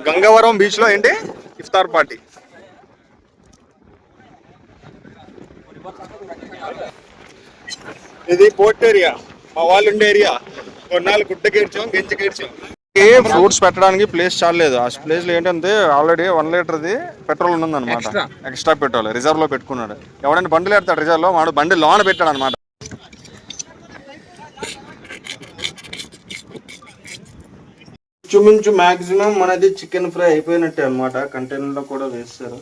Gangavaram beach లో ఏంటి ఇఫ్తార్ party. ఇది పోర్ట్ ఏరియా, మా వాళ్ళు ఉండే ఏరియా. కొన్నాళ్ళు గుడ్డకేడ్చాం, గెంజకేడ్చాం. ఫ్రూట్స్ పెట్టడానికి ప్లేస్ చాలేదు. ఆ ప్లేస్ లో ఏంటంటే ఆల్రెడీ 1 లీటర్ది పెట్రోల్ ఉందన్నమాట, ఎక్స్ట్రా పెట్రోల్ రిజర్వ్ లో పెట్టుకున్నాడు. ఎవడైనా బండిలు పెడతాడు రిజర్వ్ లో, వాడు బండి లోన పెట్టాడు అనమాట. ఇంచుమించు మాక్సిమం మనది చికెన్ ఫ్రై అయిపోయినట్టే అనమాట. కంటైనర్ లో కూడా వేస్తారు.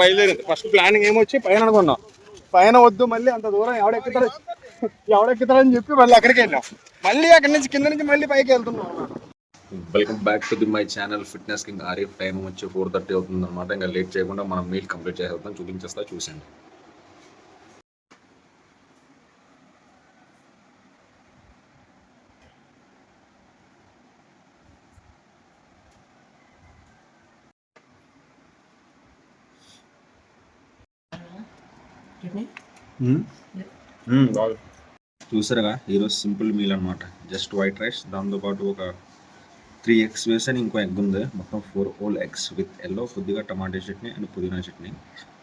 బయలుదేరింది. ఫస్ట్ ప్లానింగ్ ఏమొచ్చి పైన అనుకున్నాం, పైన వద్దు మళ్ళీ అంత దూరం ఎవడెక్కుతాడని చెప్పి మళ్ళీ అక్కడికి వెళ్ళాం. మళ్ళీ అక్కడి నుంచి కింద నుంచి మళ్ళీ పైకి వెళ్తున్నాం. Welcome back to my channel fitness king Arif. Time వచ్చి 4:30 అవుతుంది అనమాట. ఇంకా లేట్ చేయకుండా మనం మీల్ కంప్లీట్ చేసేద్దాం. చూపించేస్తా, చూసండి. చూసారుగా, ఈరోజు సింపుల్ మీల్ అనమాట. జస్ట్ వైట్ రైస్, దాంతోపాటు ఒక 3 eggs వేసాను, ఇంకో ఎగ్ ఉంది. మొత్తం 4 whole eggs విత్ ఎల్లో, కొద్దిగా టమాటా చట్నీ అండ్ పుదీనా చట్నీ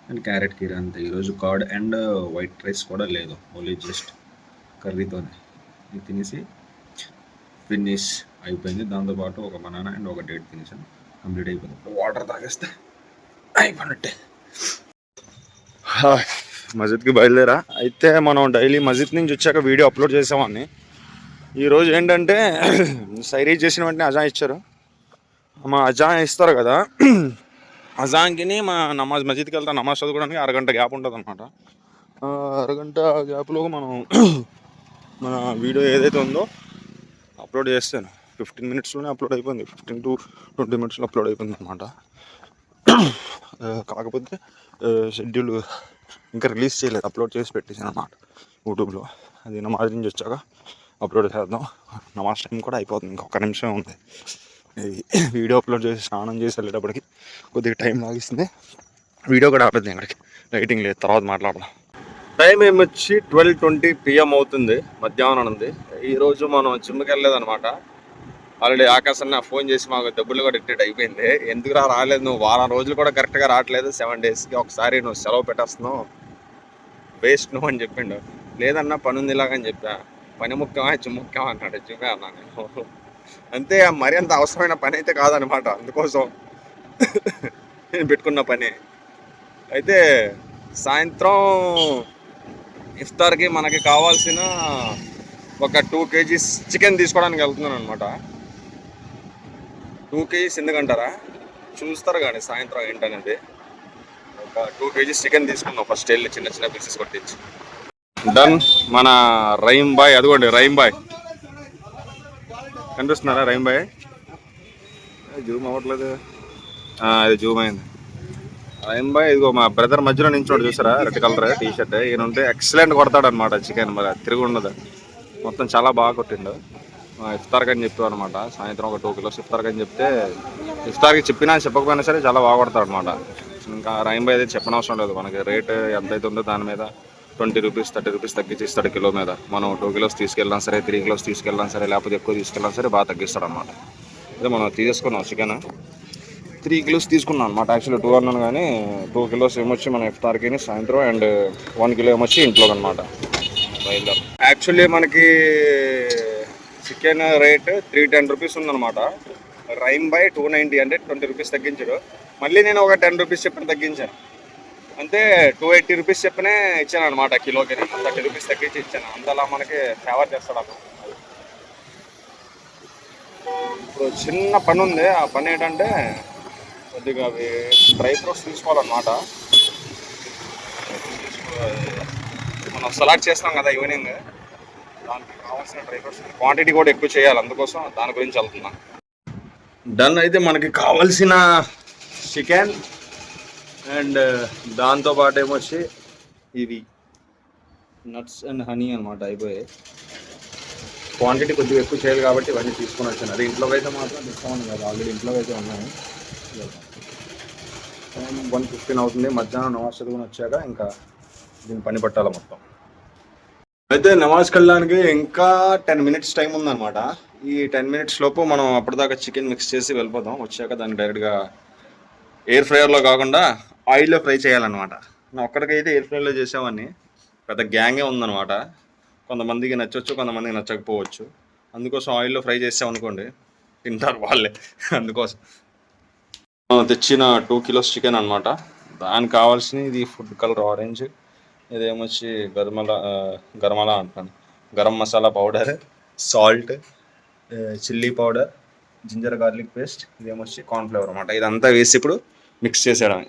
అండ్ క్యారెట్ కీర అంతే. ఈరోజు కర్డ్ అండ్ వైట్ రైస్ కూడా లేదు, ఓన్లీ జస్ట్ కర్రీతోనే. ఇది తినేసి ఫినిష్ అయిపోయింది. దాంతోపాటు ఒక బనానా అండ్ ఒక డేట్ తినేసాను, కంప్లీట్ అయిపోయింది. వాటర్ తాగేస్తే అయిపోయినట్టే. మస్జిద్కి బయలుదేరా. అయితే మనం డైలీ మస్జిద్ నుంచి వచ్చాక వీడియో అప్లోడ్ చేసామని. ఈరోజు ఏంటంటే సైరీ చేసిన వెంటనే అజాన్ ఇచ్చారు. మా అజాన్ ఇస్తారు కదా, అజాన్కి మా నమాజ్ మస్జిద్కి వెళ్తాం. నమాజ్ చదువుకోవడానికి అరగంట గ్యాప్ ఉంటుంది అనమాట. అరగంట గ్యాప్లో మనం మన వీడియో ఏదైతే ఉందో అప్లోడ్ చేస్తాను. 15 minutesలోనే అప్లోడ్ అయిపోయింది. 15 to 20 minutesలో అప్లోడ్ అయిపోయింది అనమాట. కాకపోతే షెడ్యూల్ ఇంకా రిలీజ్ చేయలేదు, అప్లోడ్ చేసి పెట్టేసాను అనమాట యూట్యూబ్లో. అది నమాజ్ నుంచి వచ్చాక అప్లోడ్ చేద్దాం. నమాజ్ టైం కూడా అయిపోతుంది, ఇంకొక నిమిషం ఉంది. వీడియో అప్లోడ్ చేసి స్నానం చేసి వెళ్ళేటప్పటికి కొద్దిగా టైం లాగిస్తుంది. వీడియో కూడా ఆపేద్దాం, ఇక్కడికి లైటింగ్ లేదు, తర్వాత మాట్లాడదాం. టైం ఏమొచ్చి 12:20 PM అవుతుంది, మధ్యాహ్నం ఉంది. ఈరోజు మనం జిమ్కి వెళ్ళలేదన్నమాట. ఆల్రెడీ ఆకాశ్ అన్న ఫోన్ చేసి మాకు డబ్బులు కూడా ఇట్టేట్ అయిపోయింది. ఎందుకురా రాలేదు నువ్వు, వారం రోజులు కూడా కరెక్ట్గా రావట్లేదు, 7 daysకి ఒకసారి నువ్వు సెలవు పెట్టేస్తున్నావు, వేస్ట్ నువ్వు అని చెప్పిండు. లేదన్నా పని ఉంది ఇలాగని చెప్పా. పని ముఖ్యమా జిమ్ ముఖ్యమా అన్నాడు. జిమ్మే అన్నా నేను. అంతే, మరి అంత అవసరమైన పని అయితే కాదనమాట, అందుకోసం నేను పెట్టుకున్న పని. అయితే సాయంత్రం ఇఫ్తార్కి మనకి కావాల్సిన ఒక 2 kgs చికెన్ తీసుకోవడానికి వెళ్తున్నాను అనమాట. 2 kgs ఎందుకంటారా, చూస్తారు కానీ సాయంత్రం ఏంటనేది. ఒక 2 kgs చికెన్ తీసుకున్నాం ఫస్ట్ వెళ్ళి, చిన్న చిన్న పీసెస్ కొట్టించి. డన్. మన రహీం బాయ్, అదిగోండి రహీం బాయ్ కనిపిస్తున్నారా? రహీం బాయ్ జూమ్ అవ్వట్లేదు, అది జూమ్ అయింది. రహీం బాయ్ ఇదిగో మా బ్రదర్ మధ్యలో నించోడు, చూసారా, రెడ్ కలర్ టీ షర్ట్. ఈయన ఉంటే ఎక్సలెంట్ కొడతాడు అనమాట చికెన్, మరి తిరిగి ఉండదు, మొత్తం చాలా బాగా కొట్టిండు. ఇఫ్తార్కి అని చెప్పావు అనమాట. సాయంత్రం ఒక 2 kilos ఇఫ్తార్కి అని చెప్తే, ఇఫ్తార్కి చెప్పినా చెప్పకపోయినా సరే చాలా బాగా కొడతాడు అనమాట. ఇంకా రహీం బాయ్ అయితే చెప్పనవసరం లేదు, మనకి రేట్ ఎంతైతే ఉందో దాని మీద 20 rupees 30 rupees తగ్గించి ఇస్తాడు కిలో మీద. మనం 2 kilos తీసుకెళ్ళినా సరే, 3 kilos తీసుకెళ్ళినా సరే, లేకపోతే ఎక్కువ తీసుకెళ్ళినా సరే బాగా తగ్గిస్తాడు అనమాట. అదే మనం తీసుకున్నాం చికెన్ 3 kilos తీసుకున్నాం అనమాట. యాక్చువల్లీ 2 అన్నాను కానీ 2 kilos ఏమొచ్చి మన ఇఫ్తార్కి సాయంత్రం, అండ్ 1 kilo ఏమొచ్చి ఇంట్లో అనమాట. బయలుదేరం. యాక్చువల్లీ మనకి చికెన్ రేట్ 310 rupees ఉందన్నమాట. రహీం బాయ్ 290 అంటే 20 rupees తగ్గించాడు. మళ్ళీ నేను ఒక 10 rupees చెప్పిన తగ్గించాను, అంతే 280 rupees చెప్పినే ఇచ్చాను అనమాట కిలోకి. 30 rupees తగ్గించి ఇచ్చాను. అంతలా మనకి ఫేవర్ చేస్తాడు అన్న. ఇప్పుడు చిన్న పని ఉంది, ఆ పని ఏంటంటే కొద్దిగా అవి డ్రై ఫ్రూట్స్ తీసుకోవాలన్నమాట. మనం సలాడ్ చేస్తాం కదా ఈవినింగ్, దానికి కావాల్సిన డ్రై ఫ్రూట్స్ క్వాంటిటీ కూడా ఎక్కువ చేయాలి, అందుకోసం దాని గురించి వెళ్తున్నాం. డన్. అయితే మనకి కావాల్సిన చికెన్ అండ్ దాంతోపాటు ఏమొచ్చి ఇవి నట్స్ అండ్ హనీ అనమాట అయిపోయాయి. క్వాంటిటీ కొద్దిగా ఎక్కువ చేయాలి కాబట్టి ఇవన్నీ తీసుకొని వచ్చాను. అది ఇంట్లోకి అయితే మాత్రం డిస్కౌంట్ కాదు, ఆల్రెడీ ఇంట్లోకి అయితే ఉన్నాయి. 1:15 అవుతుంది. మధ్యాహ్నం నమాజ్ చదువుకొని వచ్చాక ఇంకా దీన్ని పని పట్టాలి మొత్తం. అయితే నమాజ్కి వెళ్ళడానికి ఇంకా 10 minutes టైం ఉందన్నమాట. ఈ 10 minutes లోపు మనం అప్పటిదాకా చికెన్ మిక్స్ చేసి వెళ్ళిపోదాం. వచ్చాక దాన్ని డైరెక్ట్గా ఎయిర్ ఫ్రైయర్లో కాకుండా ఆయిల్లో ఫ్రై చేయాలన్నమాట. నా ఒక్కడికైతే ఎయిర్ ఫ్రైలో చేసామని పెద్ద గ్యాంగే ఉందన్నమాట. కొంతమందికి నచ్చవచ్చు, కొంతమందికి నచ్చకపోవచ్చు. అందుకోసం ఆయిల్లో ఫ్రై చేసామనుకోండి తింటారు వాళ్ళే. అందుకోసం తెచ్చిన 2 kilos చికెన్ అనమాట. దానికి కావాల్సిన ఇది ఫుడ్ కలర్ ఆరెంజ్, ఇదేమొచ్చి గరమలా అంటాను, garam masala powder, salt, chilli powder, ginger garlic paste, ఇదేమొచ్చి కార్న్ఫ్లవర్ అనమాట. ఇదంతా వేసి ఇప్పుడు మిక్స్ చేసేయడమే.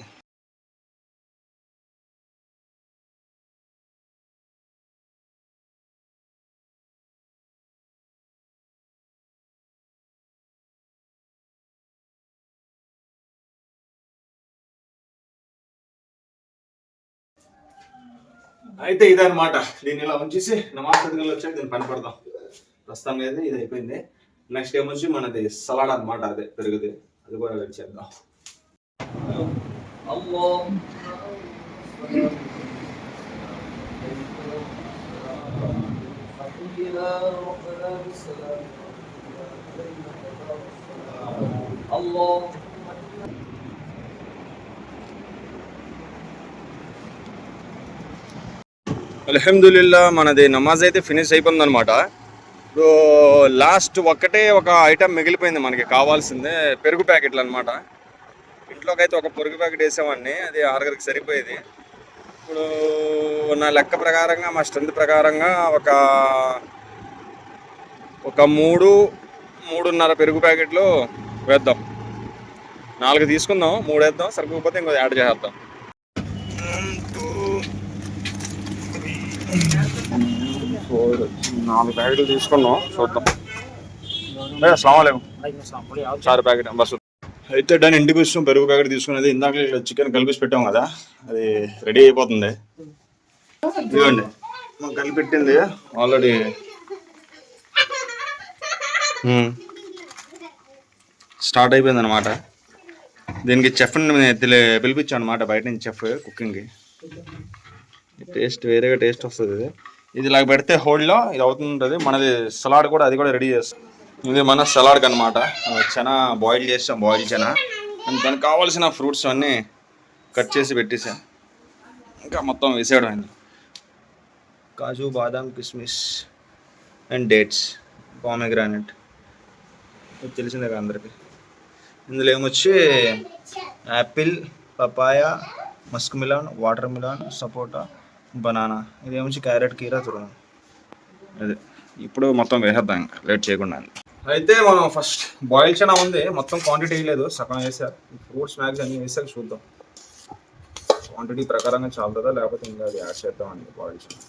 అయితే ఇదనమాట. దీన్ని ఇలా ఉంచేసి నమాజ్ చదువులు వచ్చాక దీన్ని పని పడదాం. ప్రస్తుతానికి అయితే ఇది అయిపోయింది. నెక్స్ట్ ఏమొచ్చి మనది సలాడ్ అనమాట, అదే పెరుగుది, అది కూడా రెడీ చేద్దాం. అల్హమ్దులిల్లా మనది నమాజ్ అయితే ఫినిష్ అయిపోయింది అనమాట. ఇప్పుడు లాస్ట్ ఒక ఐటమ్ మిగిలిపోయింది మనకి కావాల్సిందే, పెరుగు ప్యాకెట్లు అనమాట. ఇంట్లోకి అయితే ఒక పెరుగు ప్యాకెట్ వేసామండి, అది 6 సరిపోయేది. ఇప్పుడు నా లెక్క ప్రకారంగా, మా స్ట్రెంత్ ప్రకారంగా ఒక 3-3.5 పెరుగు ప్యాకెట్లు వేద్దాం. 4 తీసుకుందాం, 3 వేద్దాం, సరిపోతే ఇంకో యాడ్ చేద్దాం. 4 ప్యాకెట్లు తీసుకున్నాం, చూద్దాం. అస్సలాము అలైకుం. 4 ప్యాకెట్ బస్ అయితే దాని ఇంటికి వచ్చాం. పెరుగు ప్యాకెట్ తీసుకునేది ఇందాక చికెన్ కలిపి పెట్టాం కదా, అది రెడీ అయిపోతుంది. ఇదిగోండి మనం కలిపెట్టింది ఆల్రెడీ. స్టార్ట్ అయిపోయింది అనమాట. దీనికి చెఫ్ని పిలిపించాను అనమాట, బయట నుంచి చెఫ్ కుకింగ్కి. టేస్ట్ వేరేగా టేస్ట్ వస్తుంది. ఇది ఇలా పెడితే హోల్డ్లో ఇది అవుతుంటుంది. మనది సలాడ్ కూడా, అది కూడా రెడీ చేస్తాం. ఇది మన సలాడ్కి అనమాట. చనా బాయిల్ చేస్తాం, బాయిల్ చనా. అండ్ దానికి కావాల్సిన ఫ్రూట్స్ అన్నీ కట్ చేసి పెట్టేసాం. ఇంకా మొత్తం వేసేయడం అయింది. కాజు, బాదాం, కిస్మిస్ అండ్ డేట్స్, పామోగ్రానైట్, ఇది తెలిసిందే కదా అందరికి. ఇందులో ఏమొచ్చి apple, papaya, musk melon, water melon, sapota, banana, ఇదేమొచ్చి క్యారెట్, కీరా, తురుము. అదే ఇప్పుడు మొత్తం వేసేద్దాం ఇంకా లేట్ చేయకుండా. అయితే మనం ఫస్ట్ బాయిల్ చనా ఉంది, మొత్తం క్వాంటిటీ వేయలేదు, సగం వేసారు. ఫ్రూట్స్ మ్యాగ్స్ అన్నీ వేసాక చూద్దాం క్వాంటిటీ ప్రకారంగా చాలుతుందా, లేకపోతే ఇంకా అది యాడ్ చేద్దామండి బాయిల్ చనా.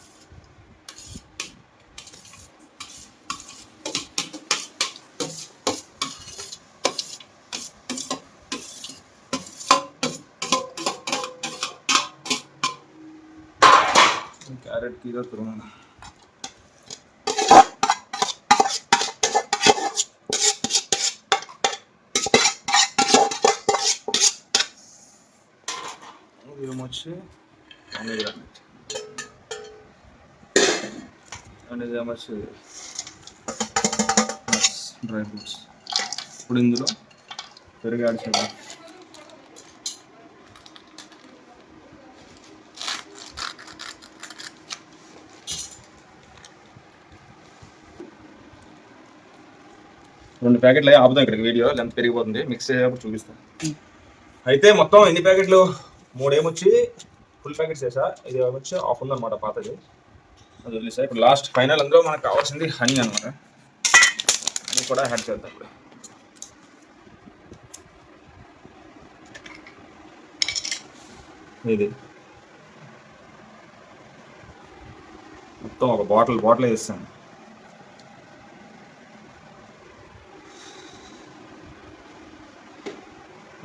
క్యారెట్, కీరా, తురుము. ఏమొచ్చి అనేది ఏమొచ్చి డ్రై ఫ్రూట్స్. ఇప్పుడు ఇందులో పెరుగు యాడ్ చేద్దాం. రెండు ప్యాకెట్లు అయ్యి ఆపుదాం. ఇక్కడికి వీడియో లెంత్ పెరిగిపోతుంది, మిక్స్ చేసేటప్పుడు చూపిస్తాం. అయితే మొత్తం ఎన్ని ప్యాకెట్లు, 3 ఏమొచ్చి ఫుల్ ప్యాకెట్స్ వేసా, ఇది ఏమొచ్చి హాఫ్ ఉందన్నమాట పాతది, అది వదిలేసా. ఇప్పుడు లాస్ట్ ఫైనల్ అందులో మనకు కావాల్సింది హనీ అనమాట. హనీ కూడా యాడ్ చేద్దాం. ఇప్పుడు ఇది మొత్తం ఒక బాటిల్ వేస్తాను.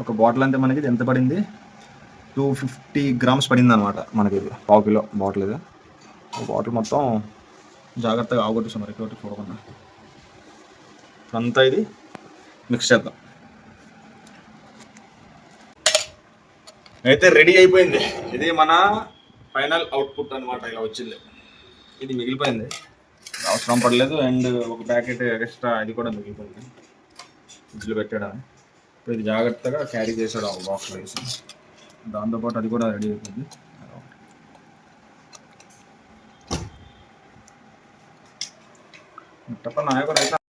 ఒక బాటిల్ అంటే మనకి ఎంత పడింది, 250 grams పడింది అనమాట మనకి. ఇది 1/2 kilo బాటిల్. ఇది బాటిల్ మొత్తం జాగ్రత్తగా ఆగొట్టేసాం మరి ఒకటి చూడకుండా. అంతా ఇది మిక్స్ చేద్దాం. అయితే రెడీ అయిపోయింది. ఇది మన ఫైనల్ అవుట్పుట్ అనమాట. ఇలా వచ్చింది, ఇది మిగిలిపోయింది. అవసరం పడలేదు. అండ్ ఒక ప్యాకెట్ ఎక్స్ట్రా అది కూడా మిగిలిపోయింది ఫ్రిడ్జ్లో పెట్టాడని. ఇప్పుడు ఇది జాగ్రత్తగా క్యారీ చేసాడు ఒక బాక్స్లో వేసి. దాంతోపాటు అది కూడా రెడీ అయిపోయింది.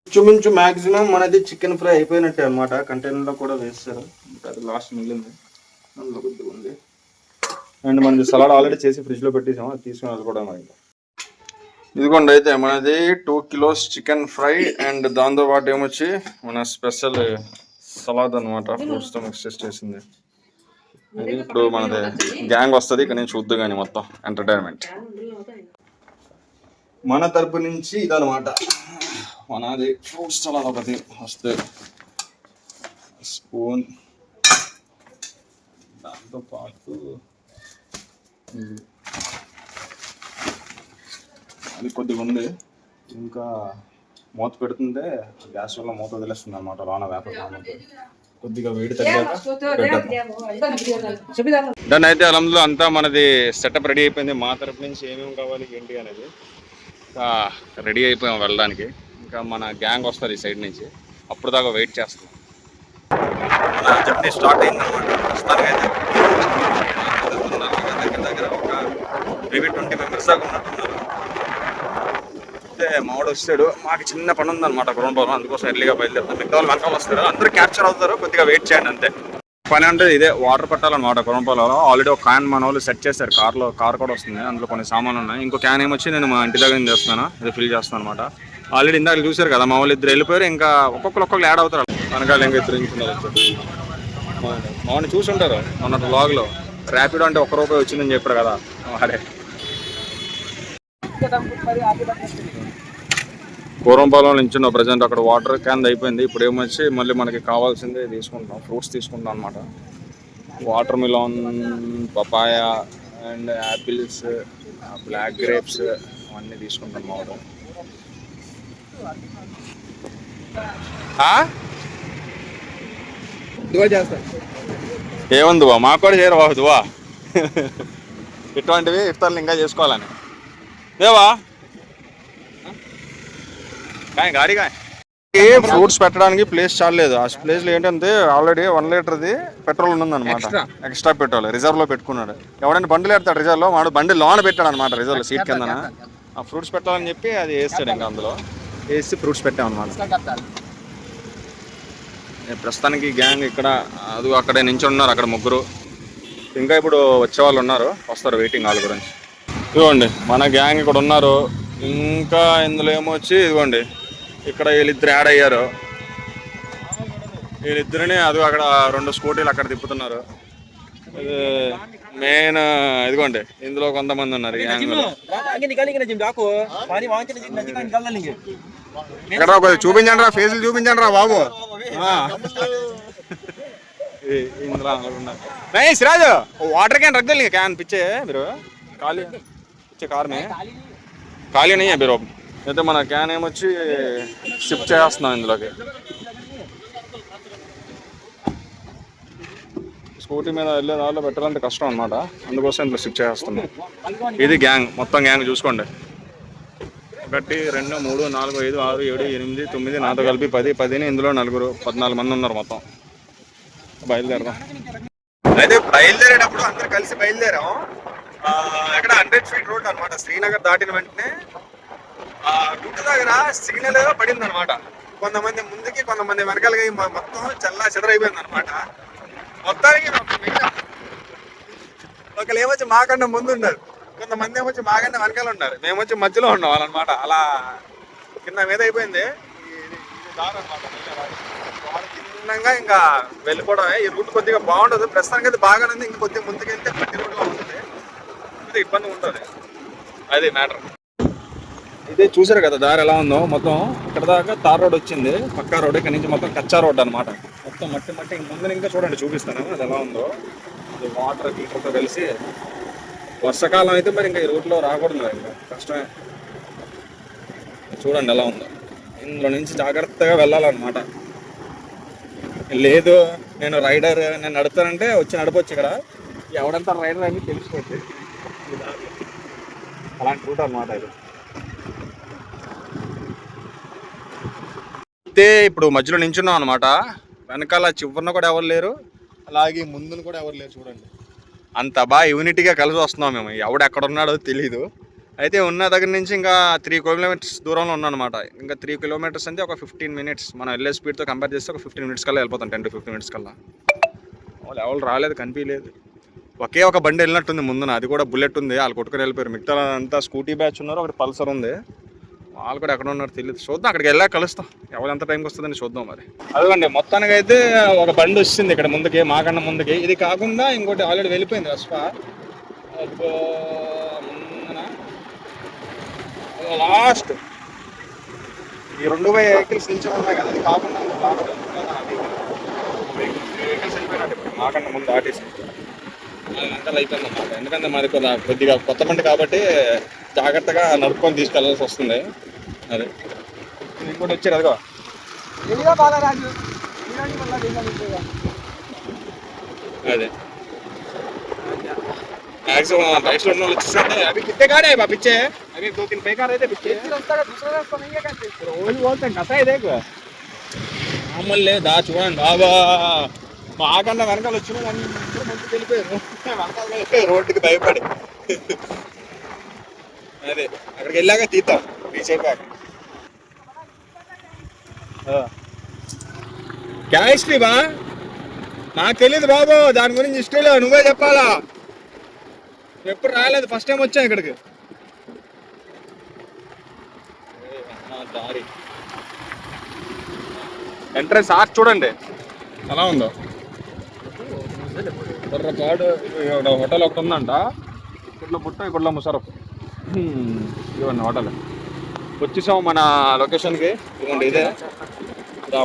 ఇంచుమించు మ్యాక్సిమం మనది చికెన్ ఫ్రై అయిపోయినట్టే అనమాట. కంటైనర్లో కూడా వేస్తారు, అది లాస్ట్ మిగిలింది, అందులో కొద్దిగా ఉంది. అండ్ మనది సలాడ్ ఆల్రెడీ చేసి ఫ్రిడ్జ్లో పెట్టేసాము, అది తీసుకుని వెళ్ళిపోవడం అయింది. ఇదిగోండి అయితే మనది 2 kilos చికెన్ ఫ్రై అండ్ దాంతోపాటు ఏమొచ్చి మన స్పెషల్ సలాడ్ అనమాట, ఫ్రూట్స్తో మిక్స్ చేసింది. అది ఇప్పుడు మనది గ్యాంగ్ వస్తుంది, ఇక్కడ నుంచి చూద్దు కానీ మొత్తం ఎంటర్టైన్మెంట్ మన తరపు నుంచి ఇదనమాట. మనది ఫ్రూట్స్ సలాడ్ ఒకటి వస్తే స్పూన్, దాంతోపాటు అది కొద్దిగా ఉంది. ఇంకా మూత పెడుతుంటే గ్యాస్ వల్ల మూత వదిలేస్తుంది అనమాట, లోన వేపర్ కొద్దిగా వేడి తగ్గాక దాన్ని అయితే అలంలో అంతా మనది సెటప్ రెడీ అయిపోయింది. మా తరపు నుంచి ఏమేమి కావాలి ఏంటి అనేది రెడీ అయిపోయాం వెళ్ళడానికి. ఇంకా మన గ్యాంగ్ వస్తుంది ఈ సైడ్ నుంచి, అప్పుడు దాకా వెయిట్ చేస్తాం. మన జర్నీ స్టార్ట్ అయిందన్నమాట. ప్రస్తుతానికి అయితే దగ్గర ఒక మేబీ 20 members దాకా ఉన్నట్టున్నారు. అయితే మావాడు వస్తాడు, మాకు చిన్న పని ఉందన్నమాట గ్రౌండ్, అందుకోసం ఎర్లీగా బయలుదేరుతాం. మిగతా వాళ్ళు వెనకాల వస్తారు, అందరూ క్యాప్చర్ అవుతారు, కొద్దిగా వెయిట్ చేయండి అంతే. పని అంటే ఇదే, వాటర్ పట్టాలన్నమాట గ్రౌండ్. ఆల్రెడీ ఒక క్యాన్ మన వాళ్ళు సెట్ చేశారు, కార్ కూడా వస్తుంది, అందులో కొన్ని సామాన్లు ఉన్నాయి. ఇంకో క్యాన్ ఏమొచ్చి నేను మా ఇంటి దగ్గర నుంచి చేస్తాను, ఇది ఫిల్ చేస్తాను అనమాట. ఆల్రెడీ ఇందాక చూసారు కదా, మా వాళ్ళు 2 వెళ్ళిపోయారు, ఇంకా ఒక్కొక్కరు యాడ్ అవుతారు వెనకాల. ఇంకా 2 ఇంచున్నారు, మామూలు చూసుంటారు మొన్న వ్లాగ్లో. ర్యాపిడో అంటే ₹1 వచ్చిందని చెప్పారు కదా, అదే కూరంపాలెం నుంచి ప్రజెంట్ అక్కడ వాటర్ క్యాన్ అయిపోయింది. ఇప్పుడు ఏమొచ్చి మళ్ళీ మనకి కావాల్సిందే తీసుకుంటాం, ఫ్రూట్స్ తీసుకుంటాం అనమాట. Watermelon, papaya and apples, black grapes అవన్నీ తీసుకుంటాం మా ఊరు. ఏముంది బా, మాకు కూడా చేయరు బాబు దువా. ఇటువంటివి ఇఫ్తార్లు ఇంకా చేసుకోవాలని దేవా గాడి ఫ్రూట్స్ పెట్టడానికి ప్లేస్ చాలేదు. ఆ ప్లేస్లో ఏంటంటే ఆల్రెడీ 1 లీటర్ది పెట్రోల్ ఉందన్నమాట, ఎక్స్ట్రా పెట్రోల్ రిజర్వ్లో పెట్టుకున్నాడు. ఎవడైనా బండిలు పెడతాడు రిజర్వ్లో, వాడు బండి లోన పెట్టాడు అనమాట, రిజర్వ్లో సీట్ కింద ఆ ఫ్రూట్స్ పెట్టాలని చెప్పి అది వేస్తాడు. ఇంకా అందులో వేసి ఫ్రూట్స్ పెట్టామన్నమాట. ప్రస్తుతానికి గ్యాంగ్ ఇక్కడ అది అక్కడే నించి ఉన్నారు, అక్కడ 3. ఇంకా ఇప్పుడు వచ్చేవాళ్ళు ఉన్నారు, వస్తారు, వెయిటింగ్ వాళ్ళ గురించి. ఇదిగోండి మన గ్యాంగ్ ఇక్కడ ఉన్నారు. ఇంకా ఇందులో ఏమొచ్చి ఇదిగోండి ఇక్కడ వీళ్ళిద్దరు యాడ్ అయ్యారు. వీళ్ళిద్దరిని అది అక్కడ 2 స్కూటీలు అక్కడ తిప్పుతున్నారు. మెయిన్ ఇదిగోండి ఇందులో కొంతమంది ఉన్నారు గ్యాంగ్లో. ఇక్కడ చూపించండి రా, ఫేసులు చూపించండి రా బాబు. ఇందులో సిరాజ్ వాటర్ క్యాన్ రख दे, క్యాన్ పిచ్చే మీరు ఖాళీ పిచ్చే కార్ మే ఖాళీ नहीं है మీరు. అయితే మన క్యాన్ ఏమొచ్చి షిఫ్ట్ చేస్తున్నాం ఇందులోకి. స్కూటీ మీద వెళ్ళే దారిలో పెట్టాలంటే కష్టం అనమాట, అందుకోసం ఇందులో షిఫ్ట్ చేస్తున్నాం. ఇది గ్యాంగ్, మొత్తం గ్యాంగ్ చూసుకోండి. 1 2 3 4 5 6 7 8 9 నాతో కలిపి 10 ఇందులో 14 మంది ఉన్నారు మొత్తం. బయలుదేరదాం. అయితే బయలుదేరేటప్పుడు అందరు కలిసి బయలుదేరాం. ఎక్కడ 100 feet రోడ్ అనమాట, శ్రీనగర్ దాటిన వెంటనే రూట్ దగ్గర సిగ్నల్ పడింది అనమాట. కొంతమంది ముందుకి కొంతమంది వెనకాలకి మొత్తం చల్లా చెదరైపోయింది అనమాట. మొత్తానికి ఒకళ్ళు ఏమొచ్చి మాకన్నా ముందు ఉన్నారు, కొంతమంది ఏమొచ్చి మాకన్నా వెనకాల ఉన్నారు, మేము వచ్చి మధ్యలో ఉన్నాం అనమాట. అలా కింద మీద అయిపోయింది దారి అనమాట. చిన్నగా ఇంకా వెళ్ళిపోవడమే. ఈ రూట్ కొద్దిగా బాగుంటుంది, ప్రస్తుతానికి అయితే బాగానే ఉంది. ఇంక కొద్దిగా ముందుకెళ్తే మట్టి రోడ్లో ఉంటుంది, కొద్దిగా ఇబ్బంది ఉంటుంది, అది మ్యాటర్. అయితే చూసారు కదా దారి ఎలా ఉందో, మొత్తం ఇక్కడ దాకా తార్ రోడ్ వచ్చింది, పక్కా రోడ్. ఇక్కడ నుంచి మొత్తం కచ్చా రోడ్ అనమాట, మొత్తం మట్టి. ముందు ఇంకా చూడండి, చూపిస్తాను అది ఎలా ఉందో. అది వాటర్ గీటర్తో కలిసి. వర్షాకాలం అయితే మరి ఇంకా ఈ రూట్లో రాకూడదు, ఇంకా కష్టమే. చూడండి ఎలా ఉందో. ఇందులో నుంచి జాగ్రత్తగా వెళ్ళాలన్నమాట. లేదు నేను రైడర్, నేను నడుపుతానంటే వచ్చి నడపచ్చు. ఇక్కడ ఎవడంతా రైడర్ అని తెలిసిపోతుంది. అలాంటి రూట్ అనమాట ఇది. అయితే ఇప్పుడు మధ్యలో నించున్నాం అనమాట. వెనకాల చివరిన కూడా ఎవరు లేరు, అలాగే ముందున కూడా ఎవరు లేరు. చూడండి అంత బాగా యూనిటీగా కలిసి వస్తున్నాం మేము. ఎవడు ఎక్కడ ఉన్నాడో తెలీదు. అయితే ఉన్న దగ్గర నుంచి ఇంకా 3 కిలోమీటర్స్ దూరంలో ఉన్నాం అనమాట. ఇంకా 3 కిలోమీటర్స్ అంటే ఒక 15 మినిట్స్, మనం వెళ్ళే స్పీడ్తో కంపేర్ చేస్తే ఒక 15 మినిట్స్ కల్లా వెళ్ళిపోతాం. 10 to 15 మినిట్స్ కల్లా. వాళ్ళు ఎవరు రాలేదు, కనిపించలేదు. ఒకే ఒక బండి వెళ్ళినట్టుంది ముందున, అది కూడా బుల్లెట్ ఉంది. వాళ్ళు కొట్టుకొని వెళ్ళిపోయారు. మిగతా అంతా స్కూటీ బ్యాచ్ ఉన్నారు, ఒకటి పల్సర్ ఉంది. వాళ్ళు కూడా ఎక్కడ ఉన్నారు తెలియదు. చూద్దాం, అక్కడికి వెళ్ళాక కలుస్తాం. ఎవరు ఎంత టైంకి వస్తుందని చూద్దాం మరి. అదిగోండి మొత్తానికి అయితే ఒక బండి వచ్చింది ఇక్కడ ముందుకి, మాకన్నా ముందుకి. ఇది కాకుండా ఇంకోటి ఆల్రెడీ వెళ్ళిపోయింది రస్పా. లాస్ట్ ఈ 2 వెహికల్స్ నిల్చొని ఉన్నాయి కదా, అది కాకుండా వెహికల్స్ వెళ్ళిపోయినట్టు మాకన్నా ముందు ఆర్టీసీ అంతా అయిపోయింది అన్నమాట. ఎందుకంటే మాది కొద్దిగా కొత్త బండి కాబట్టి జాగ్రత్తగా నడుపుకొని తీసుకెళ్లాల్సి వస్తుంది. అదే ఇంకోటి వచ్చారు, అదిగో అదే मैक्सिमम बाइक ఉన్న వాళ్ళు వచ్చేసంటే अभी कितने गाड़े हैं पीछे, अभी 2-3 बेकार रहते पीछे रास्ता का दूसरा रास्ता नहीं है क्या? रोज बोलते हैं कसा है देख మామూలు దా చూడండి బాబా. మాకన్నా వెనకాల వచ్చిన అందరూ ముందుకు వెళ్ళిపోయారు. వెనకాల వెళ్ళిపోయి రోడ్డుకి భయపడి. అదే అక్కడికి వెళ్ళాక తీద్దాం, రీచ్ అయిపోయాక. క్యా హిస్టరీ బా? నాకు తెలియదు బాబు, దాని గురించి హిస్టరీలో నువ్వే చెప్పాలా. ఎప్పుడు రాలేదు, ఫస్ట్ టైం వచ్చా ఇక్కడికి. దారి ఎంట్రన్స్ ఆర్చ్ చూడండి ఎలా ఉందో. బుర్రపాడు హోటల్ ఒకటి ఉందంట. ఇక్కడలో బుట్ట, ఇక్కడలో ముషరఫ్. ఇవ్వండి హోటల్. వచ్చేసాం మన లొకేషన్కి. ఇదిగోండి ఇదే,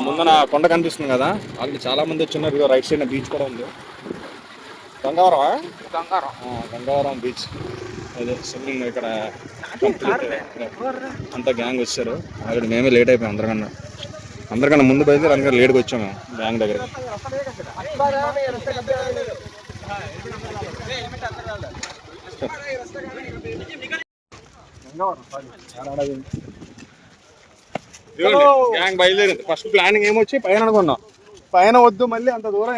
ముందన కొండ కనిపిస్తుంది కదా, ఆల్రెడీ చాలా మంది వచ్చిన్నారు. ఇదిగో రైట్ సైడ్ బీచ్ కూడా ఉంది. గంగావరం బీచ్. అదే స్విమ్మింగ్ ఇక్కడ అంతా గ్యాంగ్ వచ్చారు. అక్కడ మేమే లేట్ అయిపోయాం అందరికన్నా ముందు బయలుదేరి అందరూ లేట్గా వచ్చాము మేము గ్యాంగ్ దగ్గర. గ్యాంగ్ బయలుదేరింది. ఫస్ట్ ప్లానింగ్ ఏమొచ్చి పైన అనుకున్నాం, పైన వద్దు మళ్ళీ అంత దూరం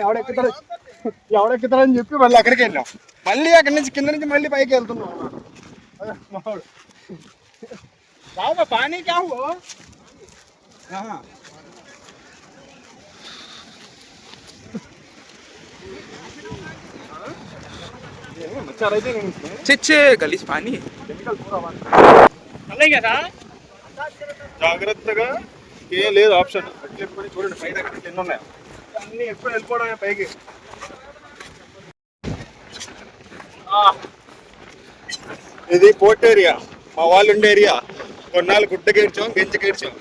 ఎవడెక్కుతారని చెప్పి మళ్ళీ అక్కడికి వెళ్ళాం. మళ్ళీ అక్కడి నుంచి కింద నుంచి మళ్ళీ పైకి వెళ్తున్నాం. పానీ క్యా హో గలీజ్ పానీ జాగ్రత్తగా, ఏం లేదు ఆప్షన్. చూడండి పైన కింద ఉన్నాయి అన్ని, ఎప్పుడు వెళ్ళిపోవడమే పైకి. ఇది పోర్ట్ ఏరియా, మా వాళ్ళు ఉండే ఏరియా. కొన్నాళ్ళు గుడ్డ గేడ్చాం, గెంజి గేడ్చాం.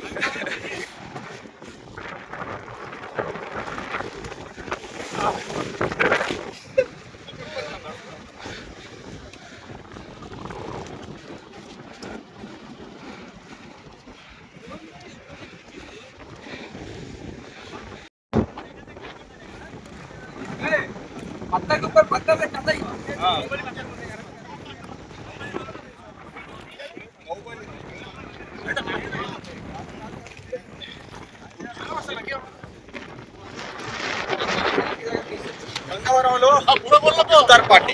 पत्थर के ऊपर पत्थर से कतई గంగవరంలో ఇఫ్తార్ పార్టీ.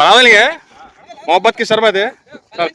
बना देंगे मोहब्बत की शरबत है। चल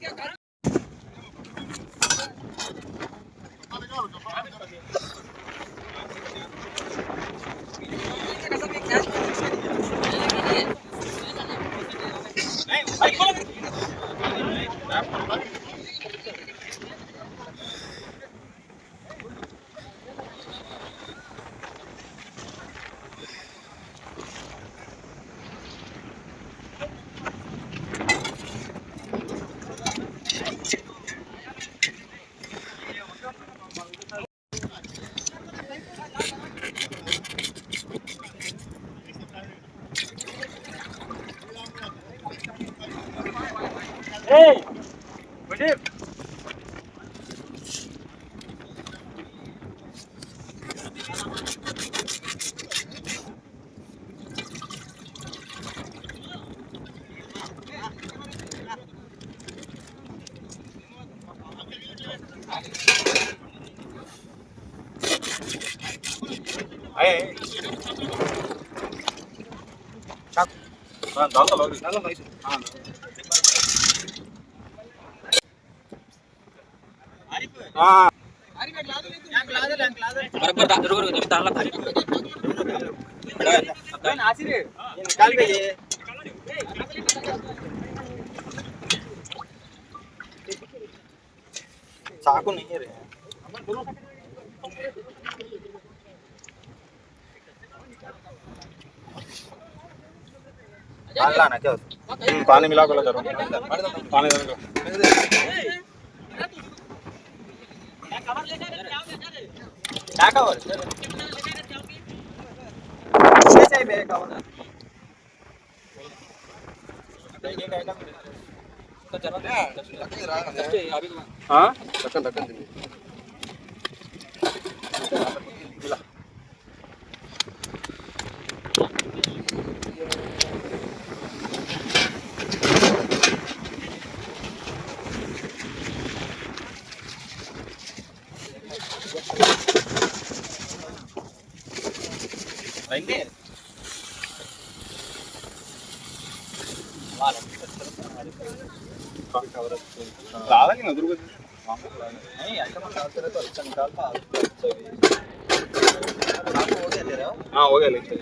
चाकू नहीं है रे लाना क्या पानी मिला को जरूर पानी क्या कवर हाँ हो गया लेके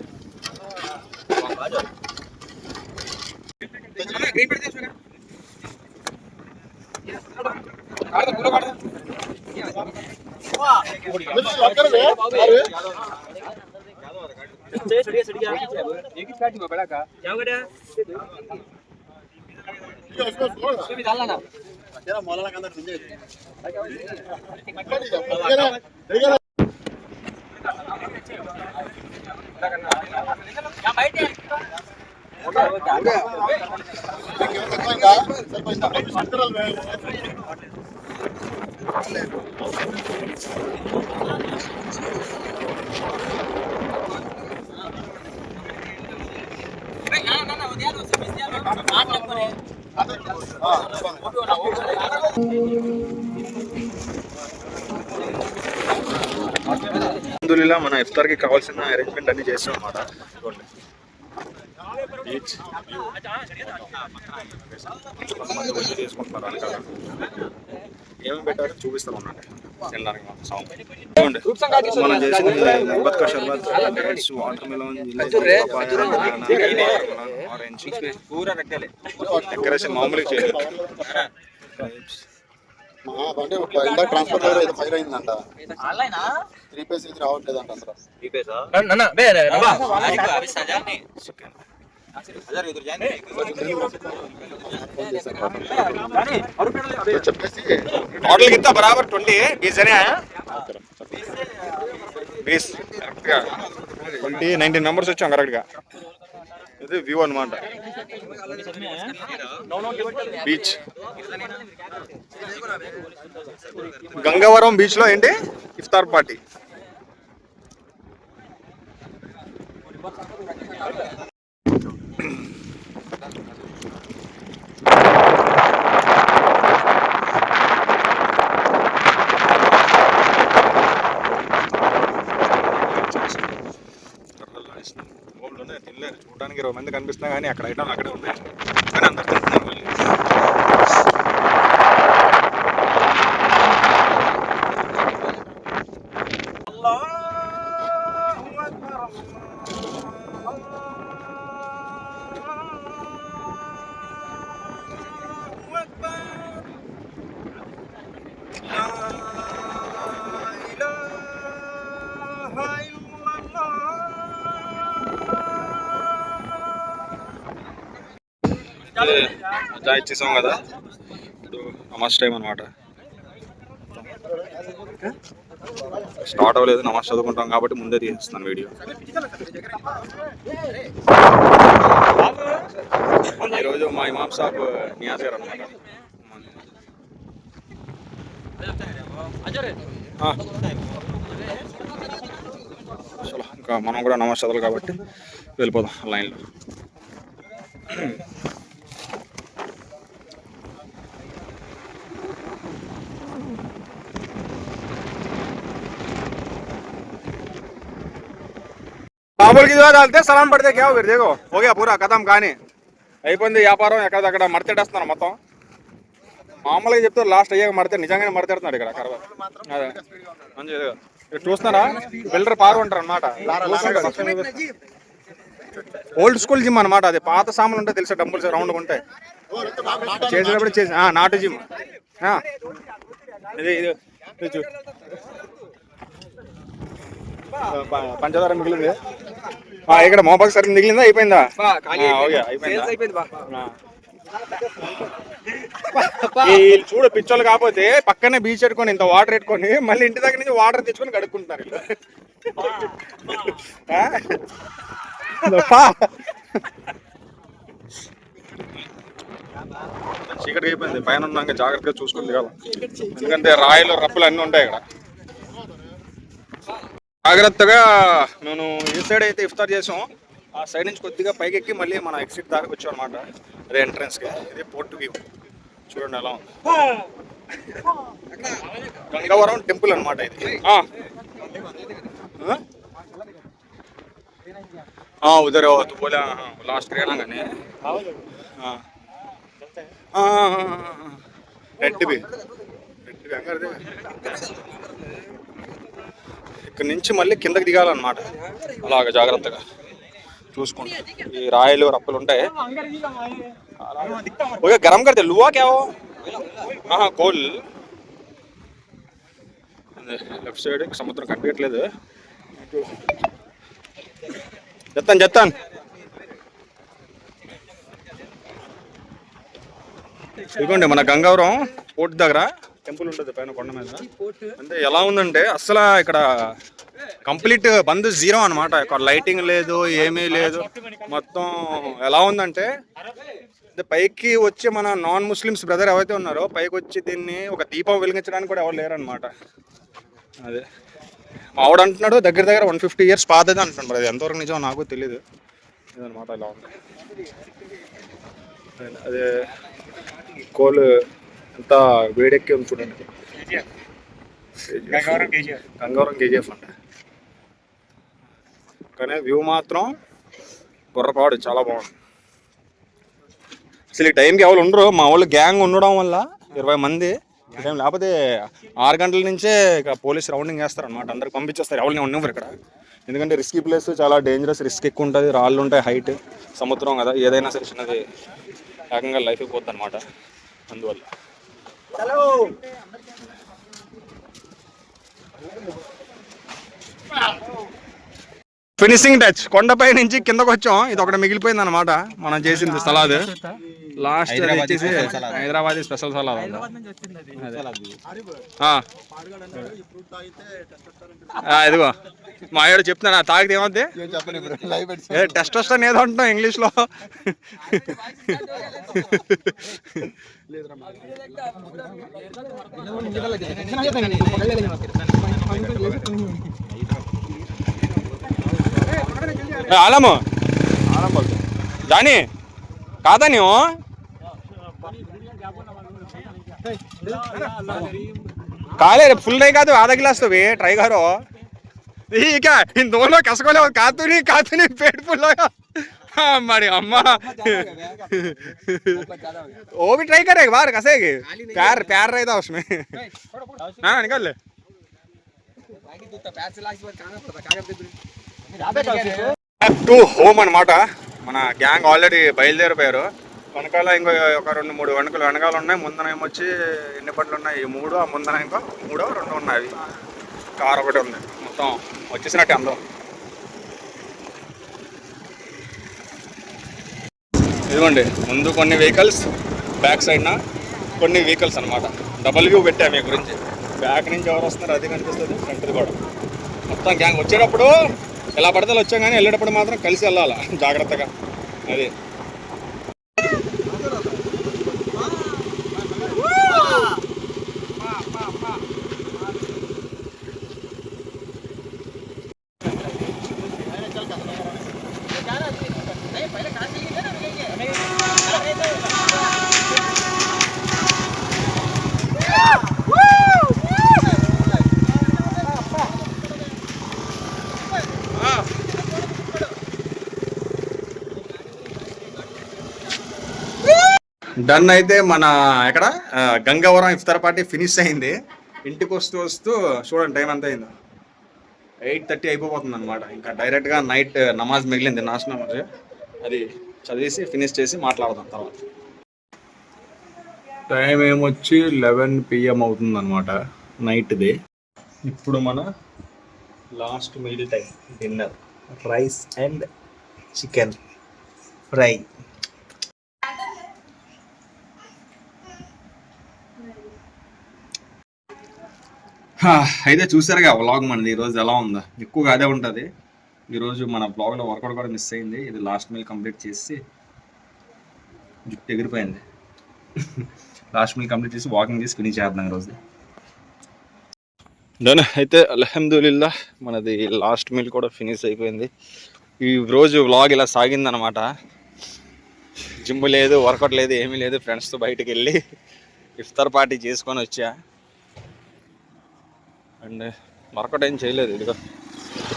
అల్హమ్దులిల్లా మన ఇఫ్తార్కి కావాల్సిన అరేంజ్మెంట్ అన్ని చేస్తాం అన్నమాట. బీచ్ కొంతమంది వచ్చి చేసుకుంటున్నారు వెనకాల. ఏమేమి పెట్టారో చూపిస్తాం అన్నట్టు తినడానికి మాత్రం సాంగ్. మనం చేసింది బత్కా షర్బత్, వాటర్ మెలన్, ఆరెంజ్, డెకరేషన్ మామూలుగా చేయలేదు. ట్రాన్స్ఫర్ ఫైర్ అయిందంట. 3 పేస్ ఇది రావట్లేదంట అసలు. చెప్పేసి टोटल कितना बराबर 20 20 जने आए 20 करेक्ट గా 20 19 మెంబర్స్ వచ్చాం కరెక్ట్ గా. ఇది వ్యూ అన్నమాట బీచ్. గంగవరం బీచ్ లో ఏంటి ఇఫ్తార్ పార్టీ. తినలేరు, చూడడానికి 20 మంది కనిపిస్తున్నా కానీ అక్కడ ఐటమ్ అక్కడే ఉన్నాయి కానీ అందరు తింటున్నారు మళ్ళీ. అజా ఇచ్చేసాం కదా, ఇప్పుడు నమాజ్ టైం అనమాట. స్టార్ట్ అవ్వలేదు, నమాజ్ చదువుకుంటాం కాబట్టి ముందే తీస్తున్నాను వీడియో. ఈరోజు మా ఇమామ్ సాబ్ నియాజ్ గారు అనమాట. చలో ఇంకా మనం కూడా నమాజ్ చదవాలి కాబట్టి వెళ్ళిపోదాం లైన్లో. बाबुल की दुआ डालते सलाम पढ़ते क्या हो फिर देखो हो गया पूरा खत्म कहानी అయిపోయింది వ్యాపారం ఎక్కడక్కడ మడతేడేస్తున్నారు మొత్తం. మామూలుగా చెప్తారు లాస్ట్ అయ్యాక మడతే నిజంగానే మడతేడుతున్నాడు ఇక్కడ కరవ. అదే మంచిది చూస్తున్నారా బిల్డర్ పారు ఉంటారు అనమాట. ఓల్డ్ స్కూల్ జిమ్ అనమాట. అది పాత సామాన్లు ఉంటాయి తెలుసా, డంబుల్స్ రౌండ్గా ఉంటాయి చేసేటప్పుడు చేసి నాటు జిమ్. ఇది ఇది పంచదార మిగిలింది ఇక్కడ మోపాకి సరే మిగిలిందా అయిపోయిందా? చూడు పిచ్చోళ్ళు కాకపోతే పక్కనే బీచ్ పెట్టుకొని ఇంత వాటర్ పెట్టుకొని మళ్ళీ ఇంటి దగ్గర నుంచి వాటర్ తెచ్చుకొని కడుక్కుంటున్నారు. చీకటి అయిపోయింది పైన ఉన్నాక జాగ్రత్తగా చూసుకుంది కదా, ఎందుకంటే రాయలు రప్పులు అన్నీ ఉంటాయి ఇక్కడ. జాగ్రత్తగా మేము ఈ సైడ్ అయితే ఇఫ్తార్ చేసాం, ఆ సైడ్ నుంచి కొద్దిగా పైకి ఎక్కి మళ్ళీ మన ఎగ్జిట్ దాకా వచ్చాం అనమాట. అదే ఎంట్రన్స్కి. ఇది పోర్ట్ వ్యూ చూడండి ఎలా ఉంది. గంగవరం టెంపుల్ అనమాట ఇది. उधर हो तो बोला लास्ट रहना गाने రెడ్ బి ఇక్కడ నుంచి మళ్ళీ కిందకి దిగాలన్నమాట. అలాగ జాగ్రత్తగా చూసుకోండి. ఈ రాయలు రప్పలు ఉంటాయి. ఓకే గరం కడితే లువా క్యా కోల్. లెఫ్ట్ సైడ్ సముద్రం కనిపించట్లేదు. చెత్తాను ఇదిగోండి మన గంగవరం పోర్ట్ దగ్గర టెంపుల్ ఉంటుంది పైన కొండ మీద. అంటే ఎలా ఉందంటే అసలు ఇక్కడ కంప్లీట్ బంద్ జీరో అనమాట. ఇక్కడ లైటింగ్ లేదు, ఏమీ లేదు. మొత్తం ఎలా ఉందంటే పైకి వచ్చి మన నాన్ ముస్లిమ్స్ బ్రదర్ ఎవరైతే ఉన్నారో పైకి వచ్చి దీన్ని ఒక దీపం వెలిగించడానికి కూడా ఎవరు లేరనమాట. అదే ఆవిడ అంటున్నాడు దగ్గర దగ్గర 150 years పాతది అంటున్నాడు. మరి అది ఎంతవరకు నిజం నాకు తెలియదు. ఇదనమాట ఇలా ఉంది. అదే కోల్ ఎంత వేడెక్కి ఉంది చూడండి. గంగవరం కేజీఎఫ్ అంట. కానీ వ్యూ మాత్రం బుర్రపాడు చాలా బాగుంది. అసలు ఈ టైంకి ఎవరు ఉండరు. మా వాళ్ళు గ్యాంగ్ ఉండడం వల్ల 20 మంది ఈ టైం, లేకపోతే 6 గంటల నుంచే ఇక పోలీస్ రౌండింగ్ చేస్తారనమాట. అందరికి పంపించేస్తారు, ఎవరిని ఉండేవారు ఇక్కడ. ఎందుకంటే రిస్కీ ప్లేస్, చాలా డేంజరస్, రిస్క్ ఎక్కువ ఉంటుంది. రాళ్ళు ఉంటాయి, హైట్, సముద్రం కదా, ఏదైనా సరే చిన్నది ఏకంగా లైఫ్ అయిపోద్ది అనమాట. అందువల్ల ఫినిషింగ్ టచ్. కొండపై నుంచి కిందకు వచ్చాం. ఇది ఒకటి మిగిలిపోయింది అనమాట మనం చేసింది సలాద్. లాస్ట్ వచ్చేసి హైదరాబాద్ స్పెషల్ సలాద్. ఇదిగో మా ఆవిడ చెప్తున్నా తాగితే ఏమవుద్ది, టెస్టోస్టెరాన్ ఏదో అంటున్నాం ఇంగ్లీష్లో. आलम बोलते जानी कादा नहीं हो काले फुल नहीं का तो आधा गिलास तो भी ट्राई करो. ये क्या इन दोनों कसको ले कातू नहीं पेट फुल होगा. हमारी अम्मा वो भी ट्राई करे एक बार कसेगी. प्यार रहता उसमें. हाँ निकल ले టు హోమ్ అనమాట. మన గ్యాంగ్ ఆల్రెడీ బయలుదేరిపోయారు. వెనకాల ఇంకో ఒక 2-3 వెనకలు వెనకాల ఉన్నాయి. ముందన ఏమొచ్చి ఎన్ని బండ్లు ఉన్నాయి, 3. ఆ ముందన ఇంకో 3-2 ఉన్నాయి. కార్ ఒకటి ఉంది. మొత్తం వచ్చేసినట్టే అందరం. ఇదిగోండి ముందు కొన్ని వెహికల్స్, బ్యాక్ సైడ్న కొన్ని వెహికల్స్ అనమాట. డబల్ వ్యూ పెట్టా మీ గురించి. బ్యాక్ నుంచి ఎవరు వస్తున్నారు అది కనిపిస్తుంది, ఫ్రంట్ది కూడా. మొత్తం గ్యాంగ్ వచ్చేటప్పుడు ఎలా పడితే వచ్చాం, కానీ వెళ్ళేటప్పుడు మాత్రం కలిసి వెళ్ళాలా జాగ్రత్తగా. అది డన్ అయితే మన ఎక్కడ గంగవరం ఇఫ్తార్ పార్టీ ఫినిష్ అయింది. ఇంటికి వస్తూ వస్తూ చూడండి టైం ఎంత అయిందో, 8:30 అయిపోతుంది అనమాట. ఇంకా డైరెక్ట్గా నైట్ నమాజ్ మిగిలింది, నాశ నమాజ్, అది చదివేసి ఫినిష్ చేసి మాట్లాడదాం తర్వాత. టైం ఏమొచ్చి 11 PM అవుతుంది అనమాట నైట్ది. ఇప్పుడు మన last meal time, dinner, rice and chicken fry. అయితే చూసారుగా వ్లాగ్ మనది ఈరోజు ఎలా ఉందో, ఎక్కువగా అదే ఉంటుంది. ఈరోజు మన బ్లాగ్లో వర్కౌట్ కూడా మిస్ అయింది. ఇది లాస్ట్ మీల్ కంప్లీట్ చేసి జుట్టు ఎగిరిపోయింది. లాస్ట్ మీల్ కంప్లీట్ చేసి వాకింగ్ చేసి ఫినిష్ చేద్దాం ఈరోజు. డన్ అయితే అల్హమ్దులిల్లా మనది లాస్ట్ మీల్ కూడా ఫినిష్ అయిపోయింది. ఈ రోజు వ్లాగ్ ఇలా సాగిందనమాట. జిమ్ లేదు, వర్కౌట్ లేదు, ఏమీ లేదు. ఫ్రెండ్స్తో బయటికి వెళ్ళి ఇఫ్తార్ పార్టీ చేసుకొని వచ్చా. అండ్ వర్కౌట్ ఏం చేయలేదు. ఇదిగో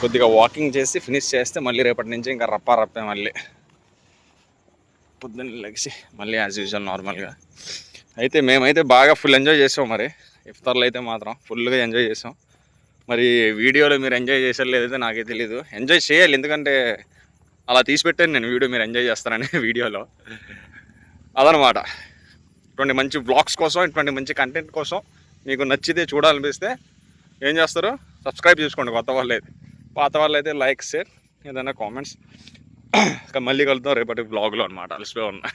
కొద్దిగా వాకింగ్ చేసి ఫినిష్ చేస్తే మళ్ళీ రేపటి నుంచి ఇంకా రప్పే మళ్ళీ పొద్దున్న లెగిసి మళ్ళీ యాజ్ యూజువల్ నార్మల్గా. అయితే మేమైతే బాగా ఫుల్ ఎంజాయ్ చేసాం. మరి ఇఫ్తార్లో అయితే మాత్రం ఫుల్గా ఎంజాయ్ చేసాం. మరి వీడియోలో మీరు ఎంజాయ్ చేసారు లేదైతే నాకే తెలీదు. ఎంజాయ్ చేయాలి, ఎందుకంటే అలా తీసిపెట్టాను నేను వీడియో, మీరు ఎంజాయ్ చేస్తారని వీడియోలో. అదనమాట. ఇటువంటి మంచి వ్లాగ్స్ కోసం, ఇటువంటి మంచి కంటెంట్ కోసం మీకు నచ్చితే చూడాలనిపిస్తే ఏం చేస్తారు, సబ్స్క్రైబ్ చేసుకోండి కొత్త వాళ్ళు అయితే. పాత వాళ్ళు అయితే లైక్, షేర్, ఏదైనా కామెంట్స్. మళ్ళీ కలుద్దాం రేపటి బ్లాగ్లో అనమాట. అలసిపోయి ఉన్నా.